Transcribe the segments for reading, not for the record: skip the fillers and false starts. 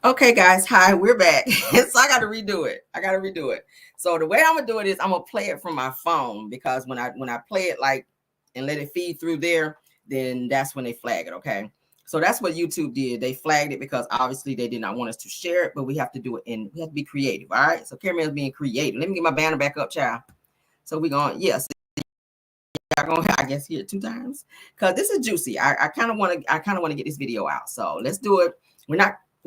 Okay, guys, hi, we're back. So I got to redo it. So the way I'm gonna do it is I'm gonna play it from my phone because when I play it like and let it feed through there, then that's when they flag it. Okay. So that's what YouTube did. They flagged it because obviously they did not want us to share it, but we have to do it and we have to be creative. All right. So Caramel's being creative. Let me get my banner back up, child. So we're going, yes, y'all gonna I guess hear it two times because this is juicy. I kind of want to get this video out. So let's do it. We're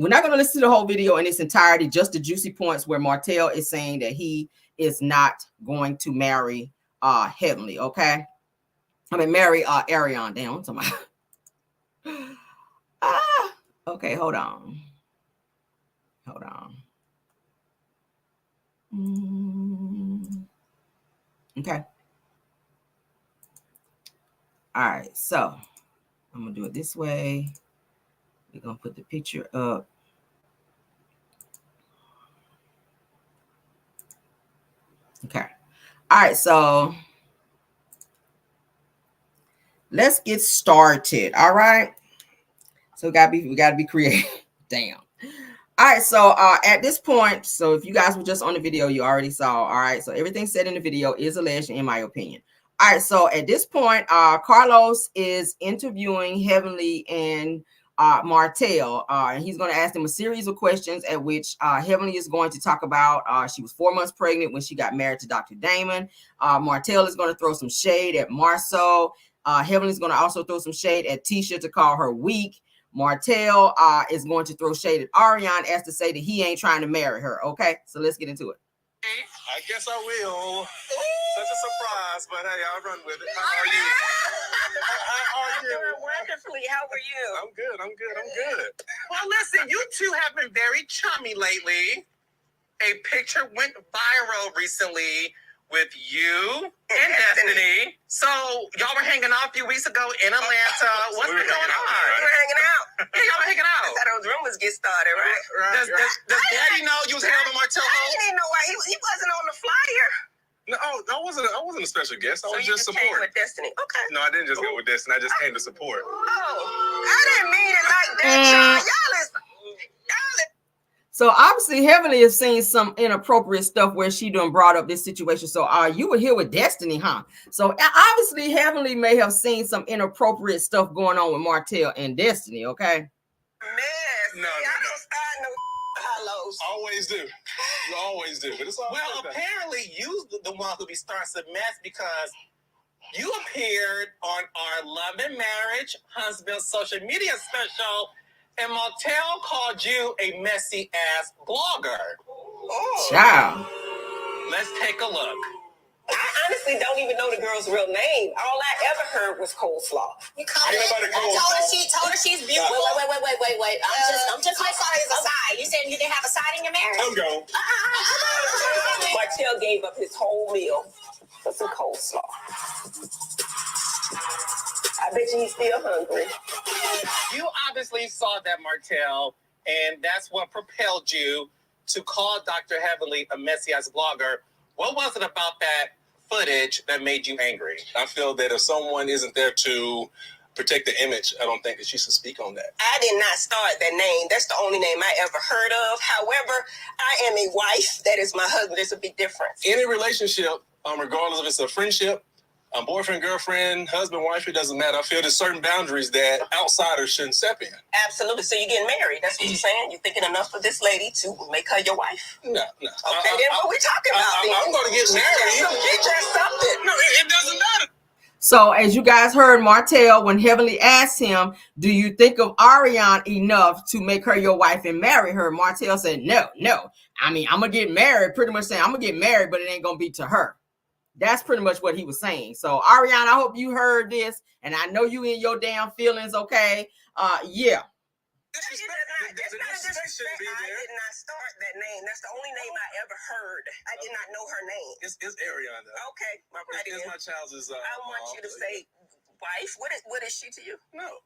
not going to listen to the whole video in its entirety, just the juicy points where Martel is saying that he is not going to marry Heavenly, okay? I mean marry Arionne. Damn, somebody. Okay, hold on. Okay. All right, so I'm gonna do it this way. We're gonna put the picture up. Okay. All right, so let's get started. All right. So we gotta be creative. Damn. All right, so at this point, so if you guys were just on the video, you already saw. All right, so everything said in the video is alleged, in my opinion. All right, so at this point, Carlos is interviewing Heavenly and Martel, and he's going to ask them a series of questions at which Heavenly is going to talk about she was 4 months pregnant when she got married to Dr. Damon. Martel is going to throw some shade at Marceau. Heavenly is going to also throw some shade at Tisha to call her weak. Martel is going to throw shade at Arionne as to say that he ain't trying to marry her. Okay, so let's get into it. I guess I will. Such a surprise, but hey, I'll run with it. How are you? How are you? Doing wonderfully. How are you? I'm good. Well, listen, you two have been very chummy lately. A picture went viral recently with you and Destiny. So y'all were hanging out a few weeks ago in Atlanta. What's been going on? We were hanging out. Yeah, y'all were hanging out. That's how those rumors get started, right? Does Daddy know you was hanging with Martel? I didn't know why he wasn't on the flyer. No, I wasn't a special guest. I was just came supporting. with Destiny. Okay. No, I didn't just go with Destiny. I just came to support. Oh, I didn't mean it like that, y'all is. So obviously Heavenly has seen some inappropriate stuff where she done brought up this situation. So you were here with Destiny, huh? So obviously Heavenly may have seen some inappropriate stuff going on with Martel and Destiny, okay? Man, No. I don't start no hollows. Always do. You always do. But it's all Well, apparently you the one who be starting some mess because you appeared on our Love and Marriage Husband social media special, and Martel called you a messy ass blogger. Oh. Ciao. Let's take a look. I honestly don't even know the girl's real name. All I ever heard was coleslaw. You called Ain't it? nobody I coleslaw. told her she's beautiful. Wait. I'm just my side is a side. You saying you didn't have a side in your marriage? I'm gone. Martel gave up his whole meal for some coleslaw. I bet you he's still hungry. You obviously saw that, Martel, and that's what propelled you to call Dr. Heavenly a messy ass blogger. What was it about that footage that made you angry? I feel that if someone isn't there to protect the image, I don't think that she should speak on that. I did not start that name. That's the only name I ever heard of. However, I am a wife. That is my husband. There's a big difference. Any relationship, regardless if it's a friendship, boyfriend, girlfriend, husband, wife, it doesn't matter. I feel there's certain boundaries that outsiders shouldn't step in. Absolutely. So you're getting married. That's what you're saying? You're thinking enough of this lady to make her your wife? No. Okay, then what we talking about? I'm going to get married. She just something. No, it doesn't matter. So as you guys heard Martel, when Heavenly asked him, do you think of Arionne enough to make her your wife and marry her? Martel said, no. I mean, I'm going to get married, pretty much saying I'm going to get married, but it ain't going to be to her. That's pretty much what he was saying. So Arionne, I hope you heard this, and I know you in your damn feelings, okay? Yeah. I did not start that name. That's the only name I ever heard. I did not know her name. It's Arionne, though. Okay, It's my child's. I want you to say wife. What is she to you? No.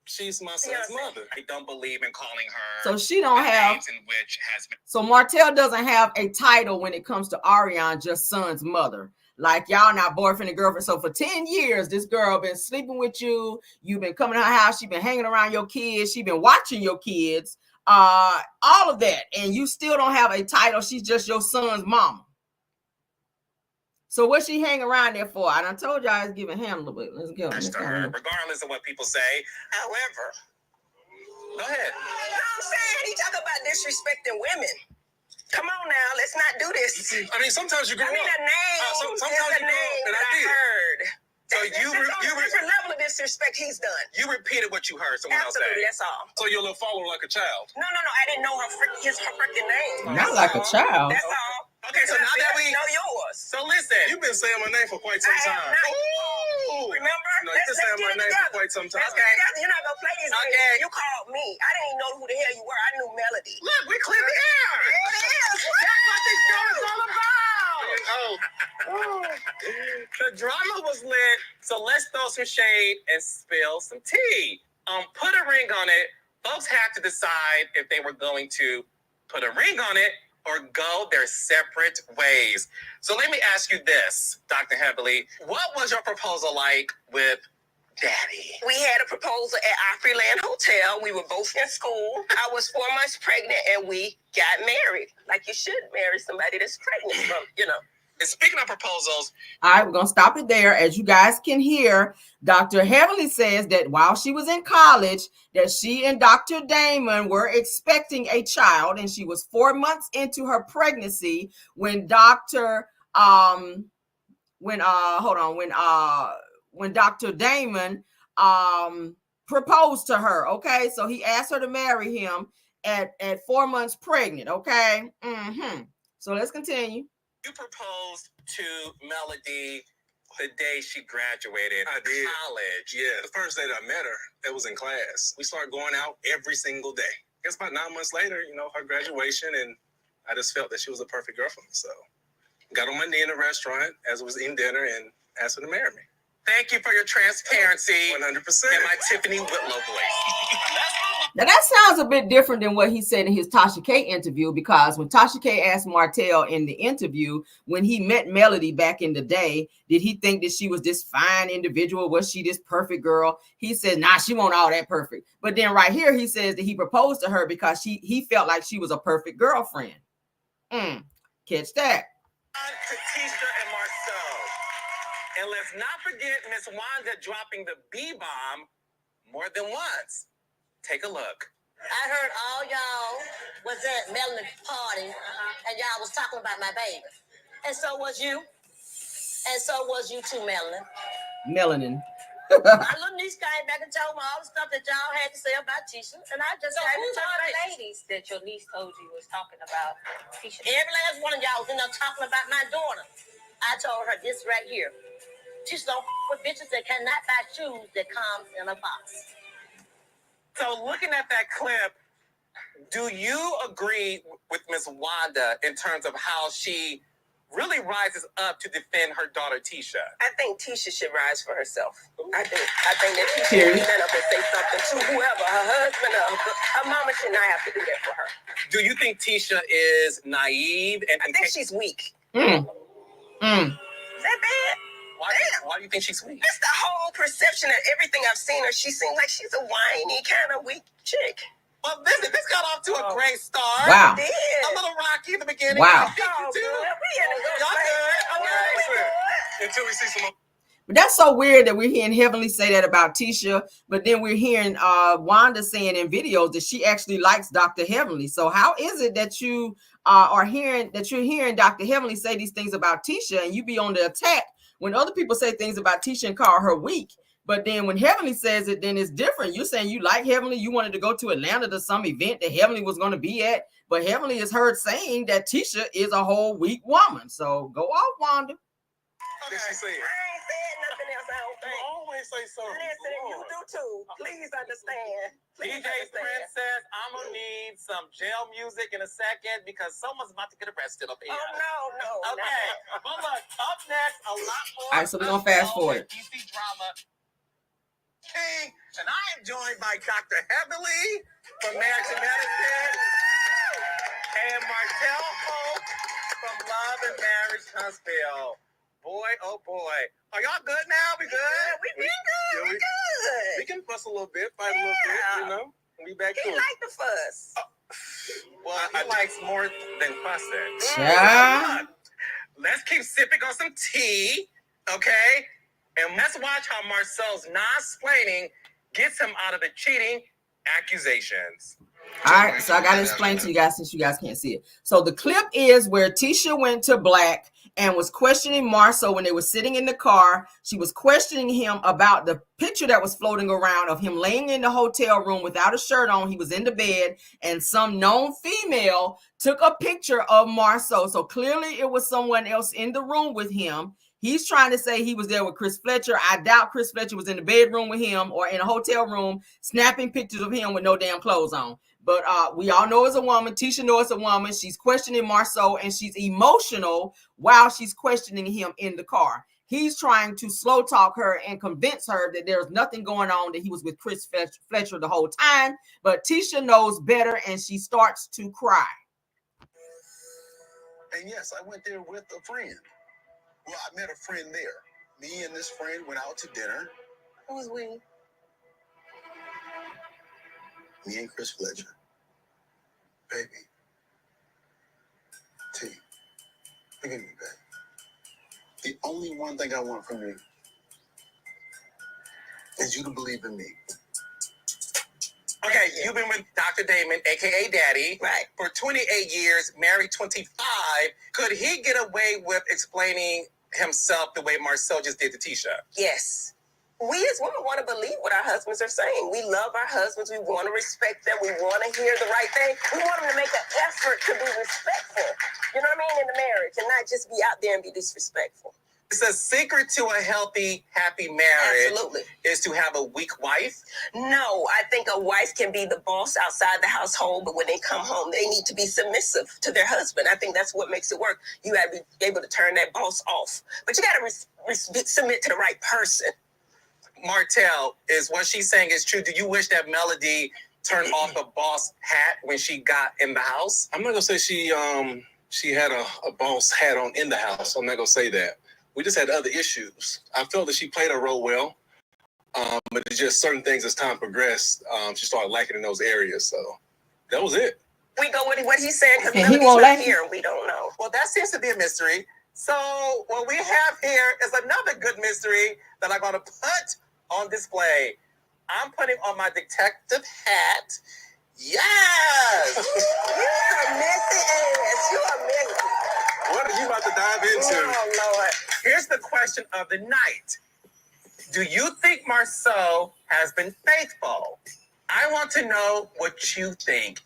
She's my son's mother. I don't believe in calling her. So she don't have. names in which has been. So Martel doesn't have a title when it comes to Arionne, just son's mother. like y'all not boyfriend and girlfriend. So for 10 years, this girl been sleeping with you. You've been coming to her house. She's been hanging around your kids. She's been watching your kids, all of that. And you still don't have a title. She's just your son's mama. So what she hang around there for? I done told y'all it's giving him a little bit. Let's go. Regardless of what people say. However, go ahead. You know what I'm saying? He talk about disrespecting women. Come on now, let's not do this. I mean, sometimes you grow up. A name sometimes is a you grow name up, and that I did. heard. So That's a different level of disrespect he's done. You repeated what you heard someone Absolutely, else say. that's all. So you're a little follower like a child. No, I didn't know her freaking name. Not like a child. That's all. Okay, so now that we know yours. So listen. You've been saying my name for quite some I time. have not. Remember? No, you've been saying my name for quite some time. Let's get together. You're not gonna play these games. You called me. I didn't even know who the hell you were. I knew Melody. Look, we cleared the air. There it is. That's what this show is all about. The drama was lit, so let's throw some shade and spill some tea. Put a ring on it. Folks had to decide if they were going to put a ring on it or go their separate ways. So let me ask you this, Dr. Heavily. What was your proposal like with Daddy? We had a proposal at Opryland Hotel. We were both in school. I was 4 months pregnant, and we got married. Like you should marry somebody that's pregnant, you know. And speaking of proposals, all right, we're going to stop it there. As you guys can hear, Dr. Heavily says that while she was in college, that she and Dr. Damon were expecting a child, and she was 4 months into her pregnancy when Dr. Damon proposed to her. Okay, so he asked her to marry him at 4 months pregnant. Okay, so let's continue. you proposed to Melody the day she graduated I did. college. Yeah, the first day that I met her, it was in class. We started going out every single day. I guess about 9 months later, her graduation, and I just felt that she was a perfect girl for me. So got on my knee in a restaurant as I was eating dinner and asked her to marry me. Thank you for your transparency 100%. and my Tiffany Whitlow voice. Now that sounds a bit different than what he said in his Tasha K interview, because when Tasha K asked Martel in the interview, when he met Melody back in the day, did he think that she was this fine individual? Was she this perfect girl? He said, nah, she wasn't all that perfect. But then right here, he says that he proposed to her because he felt like she was a perfect girlfriend. Catch that. To Tisha and Marcel. And let's not forget Miss Wanda dropping the B-bomb more than once. Take a look. I heard all y'all was at Melanie's party, and y'all was talking about my baby. And so was you. And so was you too, Melanie. Melanin. My little niece came back and told me all the stuff that y'all had to say about Tisha, and I just had to who's touch all the base. ladies that your niece told you was talking about Tisha? Every last one of y'all was in there talking about my daughter. I told her this right here. Tisha don't with bitches that cannot buy shoes that comes in a box. So looking at that clip, do you agree with Miss Wanda in terms of how she really rises up to defend her daughter Tisha? I think Tisha should rise for herself. I think that Tisha should stand up and say something to whoever, her husband or her mama should not have to do that for her. Do you think Tisha is naive? And I think she's weak. Mm. Is that bad? Why do you think she's weak? It's the whole perception of everything I've seen her. She seems like she's a whiny, kind of weak chick. Well, this got off to a great start. Wow. It did. A little rocky at the beginning. Wow. I think Y'all you good. do. We in a good Y'all place. good. We good. Until we see some more. But that's so weird that we're hearing Heavenly say that about Tisha, but then we're hearing Wanda saying in videos that she actually likes Dr. Heavenly. So how is it that you are hearing Dr. Heavenly say these things about Tisha, and you be on the attack when other people say things about Tisha and call her weak? But then when Heavenly says it, then it's different. You're saying you like Heavenly. You wanted to go to Atlanta to some event that Heavenly was going to be at, but Heavenly is heard saying that Tisha is a whole weak woman. So go off, Wanda. What did she say? I ain't said nothing else, I don't You think. always say something. Listen, you do too. Please understand. Please DJ understand. Princess, I'm going to need some jail music in a second because someone's about to get arrested up here. Oh, no. Okay, but look, up next, a lot more. All right, so we're going to fast forward. DC drama. King, and I am joined by Dr. Heavily from Marriage and Medicine and Martel Hope from Love and Marriage Huntsville. boy, oh boy. Are y'all good now? We good? We good. We good. We can fuss a little bit, fight a little bit, you know. We back He to it. like the fuss. Well, he likes more than fussing. Yeah. Let's keep sipping on some tea, okay? And let's watch how Marcel's non-splaining gets him out of the cheating accusations. All right, so I got to explain to you guys since you guys can't see it. So the clip is where Tisha went to Black and was questioning Marceau when they were sitting in the car. She was questioning him about the picture that was floating around of him laying in the hotel room without a shirt on. He was in the bed, and some known female took a picture of Marceau. So clearly it was someone else in the room with him. He's trying to say he was there with Chris Fletcher. I doubt Chris Fletcher was in the bedroom with him or in a hotel room snapping pictures of him with no damn clothes on. But we all know it's a woman. Tisha knows it's a woman. She's questioning Marceau, and she's emotional while she's questioning him in the car. He's trying to slow talk her and convince her that there's nothing going on, that he was with Chris Fletcher the whole time. But Tisha knows better, and she starts to cry. And yes, I went there with a friend. Well, I met a friend there. Me and this friend went out to dinner. Who was we? Me and Chris Fletcher. Baby. T. Look at me, baby. The only one thing I want from you is you to believe in me. Okay, you've been with Dr. Damon, a.k.a. Daddy, Right. for 28 years, married 25. Could he get away with explaining himself the way Marcel just did to Tisha? Yes. We as women want to believe what our husbands are saying. We love our husbands. We want to respect them. We want to hear the right thing. We want them to make an effort to be respectful. You know what I mean? In the marriage, and not just be out there and be disrespectful. It's a secret to a healthy, happy marriage. Absolutely. Is to have a weak wife. No, I think a wife can be the boss outside the household, but when they come home, they need to be submissive to their husband. I think that's what makes it work. You got to be able to turn that boss off, but you got to submit to the right person. Martel, is what she's saying is true. Do you wish that Melody turned off the boss hat when she got in the house? I'm not gonna say she had a boss hat on in the house. I'm not gonna say that. We just had other issues. I felt that she played her role well, but it's just certain things as time progressed, she started lacking in those areas. So that was it. We go with what he's saying because And he Melody's won't not let here. We don't know. Well, that seems to be a mystery. So what we have here is another good mystery that I'm going to put on display. I'm putting on my detective hat. Yes! You're a messy ass. You're a messy. What are you about to dive into? Oh, Lord. Here's the question of the night. Do you think Marceau has been faithful? I want to know what you think.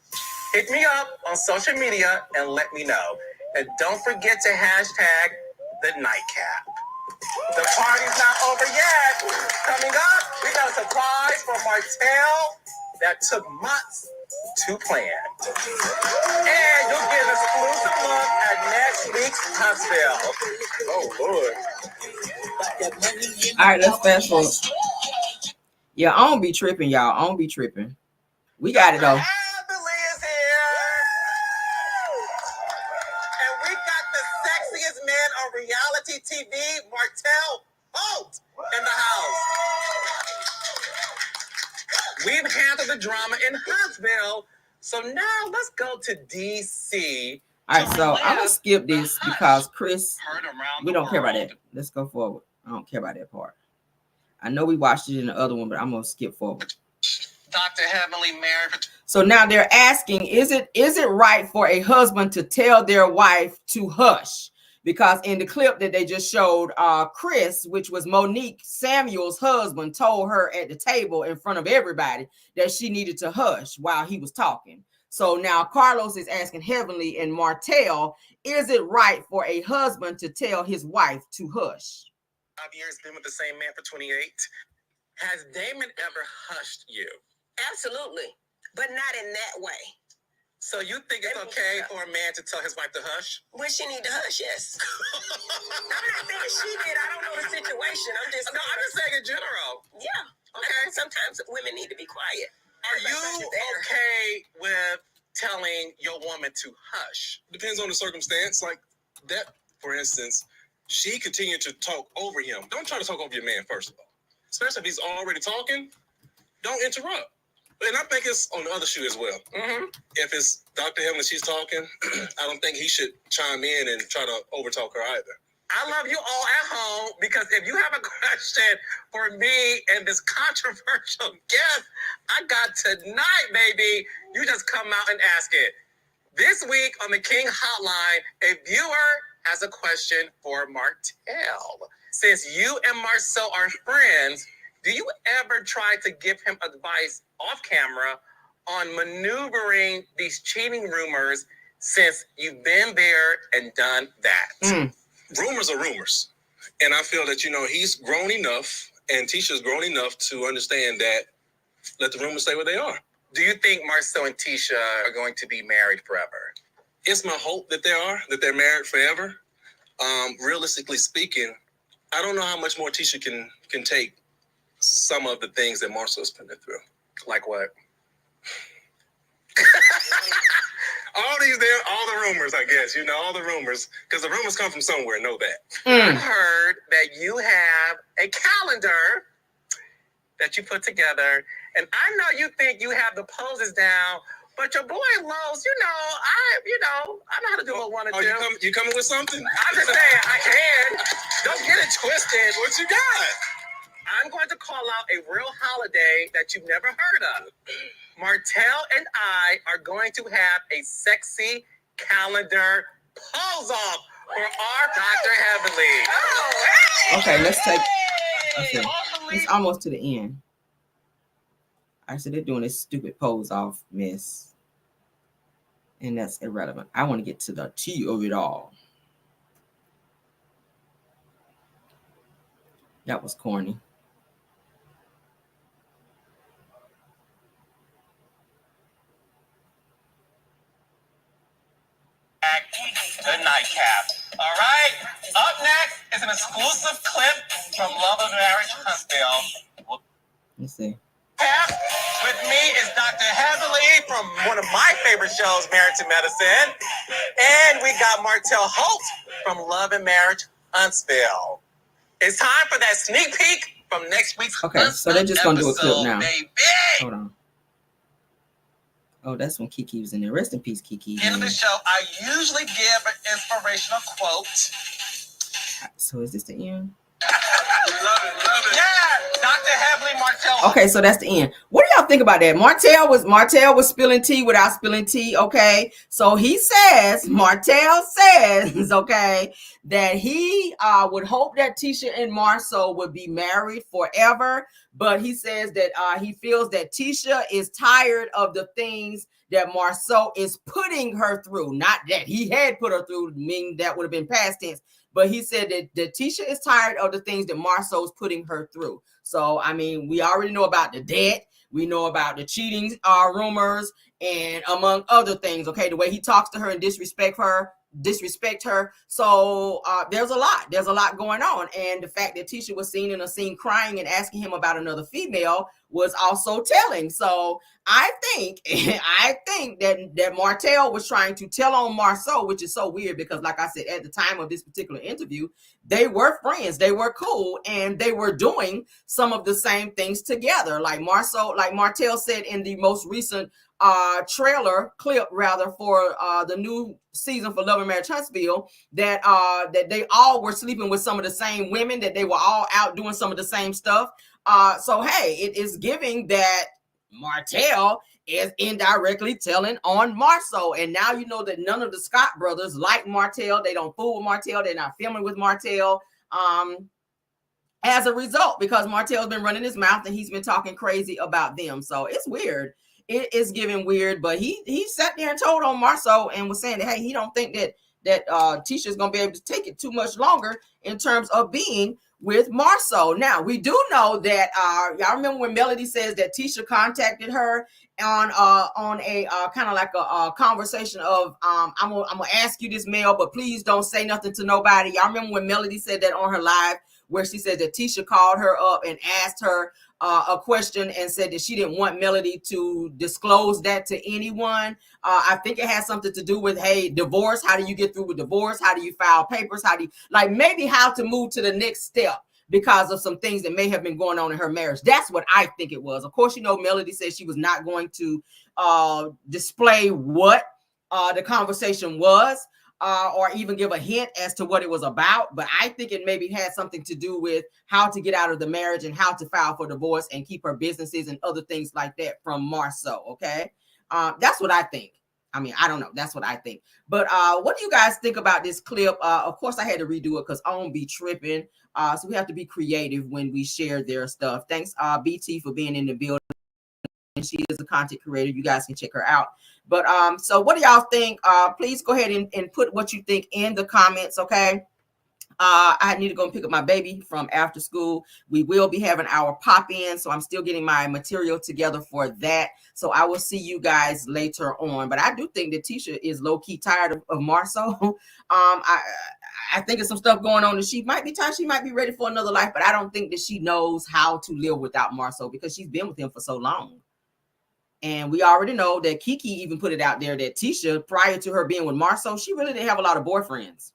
Hit me up on social media and let me know. And don't forget to hashtag the nightcap. The party's not over yet. Coming up, we got a surprise from Martel that took months to plan. And you'll get an exclusive look at next week's Huntsville. Oh, Lord. All right, let's fast forward. Yeah, I don't be tripping, y'all. I don't be tripping. We got it, though. Emily is here. And we got the sexiest man on reality TV, Martel Holt, in the house. We've handled the drama in Huntsville, so now let's go to D.C. All right, so I'm going to skip this because Chris, we don't care about that. Let's go forward. I don't care about that part. I know we watched it in the other one, but I'm going to skip forward. Dr. Heavenly married. So now they're asking, is it right for a husband to tell their wife to hush? Because in the clip that they just showed, Chris, which was Monique Samuel's husband, told her at the table in front of everybody that she needed to hush while he was talking. So now Carlos is asking Heavenly and Martel, is it right for a husband to tell his wife to hush? 5 years, been with the same man for 28. Has Damon ever hushed you? Absolutely. But not in that way. So you think it's okay for a man to tell his wife to hush? When she need to hush, yes. I'm not saying she did. I don't know the situation. I'm just saying in general. Yeah. Okay. Sometimes women need to be quiet. Are you okay with telling your woman to hush? Depends on the circumstance. Like that, for instance, she continued to talk over him. Don't try to talk over your man, first of all. Especially if he's already talking, don't interrupt. And I think it's on the other shoe as well. Mm-hmm. If it's Dr. Helen and she's talking, I don't think he should chime in and try to overtalk her either. I love you all at home because if you have a question for me and this controversial guest I got tonight, baby, you just come out and ask it. This week on the King Hotline, a viewer has a question for Martel. Since you and Marcel are friends, do you ever try to give him advice off camera on maneuvering these cheating rumors since you've been there and done that? Rumors are rumors. And I feel that, he's grown enough and Tisha's grown enough to understand that let the rumors stay where they are. Do you think Marcel and Tisha are going to be married forever? It's my hope that they're married forever. Realistically speaking, I don't know how much more Tisha can take some of the things that Marcel's putting her through. Like what? all the rumors, I guess, all the rumors, because the rumors come from somewhere, know that. I heard that you have a calendar that you put together, and I know you think you have the poses down, but your boy Lowe's, I know how to do what I want to do. You coming with something? I'm just saying, I can. Don't get it twisted. What you got? I'm going to call out a real holiday that you've never heard of. Martel and I are going to have a sexy calendar pose off for our Dr. Heavenly. Okay, let's take. Okay, it's almost to the end. I said they're doing this stupid pose off mess, and that's irrelevant. I want to get to the tea of it all. That was corny. The nightcap. All right. Up next is an exclusive clip from Love of Marriage Huntsville. Let's see. With me is Dr. Heavenly from one of my favorite shows, Married to Medicine. And we got Martel Holt from Love and Marriage Huntsville. It's time for that sneak peek from next week's Okay, so they're just going to do a clip now. Baby. Hold on. Oh, that's when Kiki was in there. Rest in peace, Kiki. End of the show, I usually give an inspirational quote. So is this the end? Love it. Yeah, Dr. Heavenly Martel. Okay, so that's the end. What do y'all think about that? Martel was spilling tea without spilling tea. Okay, so Martel says, okay, that he would hope that Tisha and Marcel would be married forever, but he says that he feels that Tisha is tired of the things that Marcel is putting her through. Not that he had put her through, meaning that would have been past tense. But he said that Tisha is tired of the things that Marcel's putting her through. So, I mean, we already know about the debt. We know about the cheating rumors and among other things. Okay, the way he talks to her and disrespect her. So there's a lot going on. And the fact that Tisha was seen in a scene crying and asking him about another female was also telling. So I think that Martel was trying to tell on Marcel, which is so weird because, like I said, at the time of this particular interview, they were friends, they were cool, and they were doing some of the same things together. Like Martel said in the most recent trailer clip for the new season for Love and Marriage Huntsville, that they all were sleeping with some of the same women, that they were all out doing some of the same stuff. So hey, it is giving that Martel is indirectly telling on Marcel. And now you know that none of the Scott brothers like Martel. They don't fool with Martel. They're not filming with Martel. As a result, because Martel's been running his mouth and he's been talking crazy about them. So it's weird. It is giving weird, but he sat there and told on Marcel and was saying that, hey, he don't think that Tisha is going to be able to take it too much longer in terms of being with Marcel. Now, we do know that y'all remember when Melody says that Tisha contacted her on a kind of like a conversation of I'm gonna ask you this, Mel, but please don't say nothing to nobody. Y'all remember when Melody said that on her live, where she said that Tisha called her up and asked her a question and said that she didn't want Melody to disclose that to anyone. I think it has something to do with, hey, divorce. How do you get through with divorce? How do you file papers? How do you, like, maybe how to move to the next step because of some things that may have been going on in her marriage. That's what I think it was. Of course, you know, Melody said she was not going to display what the conversation was, or even give a hint as to what it was about. But I think it maybe had something to do with how to get out of the marriage and how to file for divorce and keep her businesses and other things like that from Marceau. Okay. That's what I think. I mean, I don't know. That's what I think. But what do you guys think about this clip? Of course, I had to redo it because I won't be tripping. So we have to be creative when we share their stuff. Thanks, BT, for being in the building. She is a content creator. You guys can check her out. But so what do y'all think? Please go ahead and put what you think in the comments, okay? I need to go and pick up my baby from after school. We will be having our pop-in, so I'm still getting my material together for that. So I will see you guys later on. But I do think that Tisha is low-key tired of Marceau. I think there's some stuff going on that she might be tired. She might be ready for another life, but I don't think that she knows how to live without Marceau because she's been with him for so long. And we already know that Kiki even put it out there that Tisha, prior to her being with Marceau, she really didn't have a lot of boyfriends.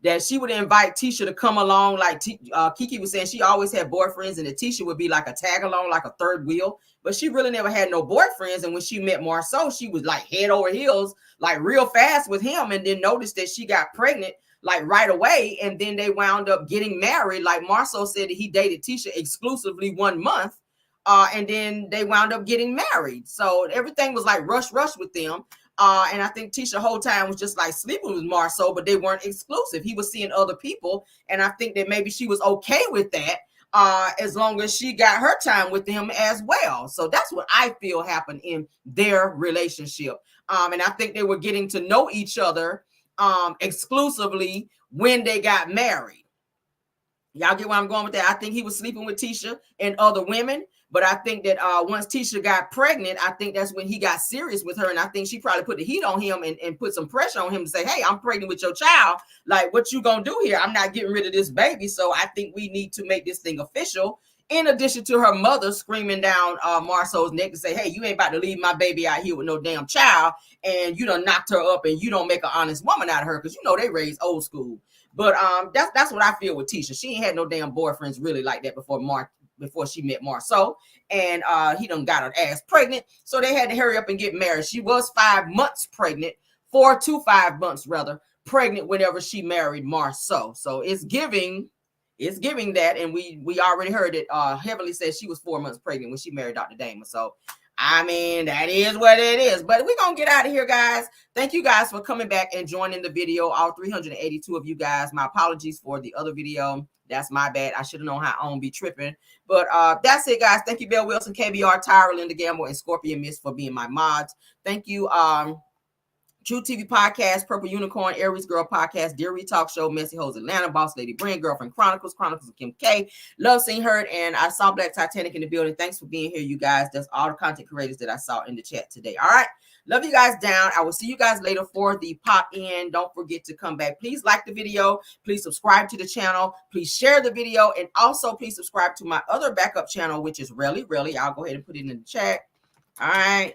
That she would invite Tisha to come along, like Kiki was saying, she always had boyfriends, and that Tisha would be like a tag along, like a third wheel. But she really never had no boyfriends. And when she met Marceau, she was like head over heels, like real fast with him, and then noticed that she got pregnant like right away. And then they wound up getting married. Like Marceau said that he dated Tisha exclusively 1 month. And then they wound up getting married. So everything was like rush with them. And I think Tisha the whole time was just like sleeping with Marceau, but they weren't exclusive. He was seeing other people. And I think that maybe she was okay with that, as long as she got her time with him as well. So that's what I feel happened in their relationship. And I think they were getting to know each other exclusively when they got married. Y'all get where I'm going with that? I think he was sleeping with Tisha and other women. But I think that once Tisha got pregnant, I think that's when he got serious with her. And I think she probably put the heat on him and put some pressure on him to say, hey, I'm pregnant with your child. Like, what you gonna do here? I'm not getting rid of this baby. So I think we need to make this thing official. In addition to her mother screaming down Marceau's neck to say, hey, you ain't about to leave my baby out here with no damn child. And you done knocked her up and you don't make an honest woman out of her. Because, you know, they raised old school. But that's what I feel with Tisha. She ain't had no damn boyfriends really like that before she met Marceau, and he done got her ass pregnant. So they had to hurry up and get married. She was 5 months pregnant, 4 to 5 months rather, pregnant whenever she married Marceau. So it's giving that. And we already heard it. Heavenly said she was 4 months pregnant when she married Dr. Damon. So I mean, that is what it is. But we're going to get out of here, guys. Thank you guys for coming back and joining the video. All 382 of you guys. My apologies for the other video. That's my bad. I should have known how I don't be tripping. But that's it, guys. Thank you, Bill Wilson, KBR, Tyra, Linda Gamble, and Scorpion Mist for being my mods. Thank you, True TV Podcast, Purple Unicorn, Aries Girl Podcast, Dear We Talk Show, Messy Hoes Atlanta, Boss Lady Brand, Girlfriend Chronicles of Kim K, Love Seen Heard, and I saw Black Titanic in the building. Thanks for being here, you guys. That's all the content creators that I saw in the chat today. All right. Love you guys down. I will see you guys later for the pop-in. Don't forget to come back. Please like the video. Please subscribe to the channel. Please share the video. And also, please subscribe to my other backup channel, which is Really. I'll go ahead and put it in the chat. All right.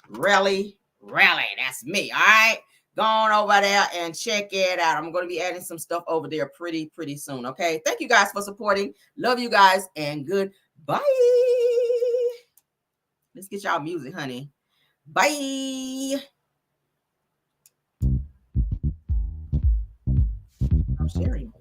Really. That's me. All right. Go on over there and check it out. I'm going to be adding some stuff over there pretty soon. Okay. Thank you guys for supporting. Love you guys and goodbye. Let's get y'all music, honey. Bye. I'm sharing.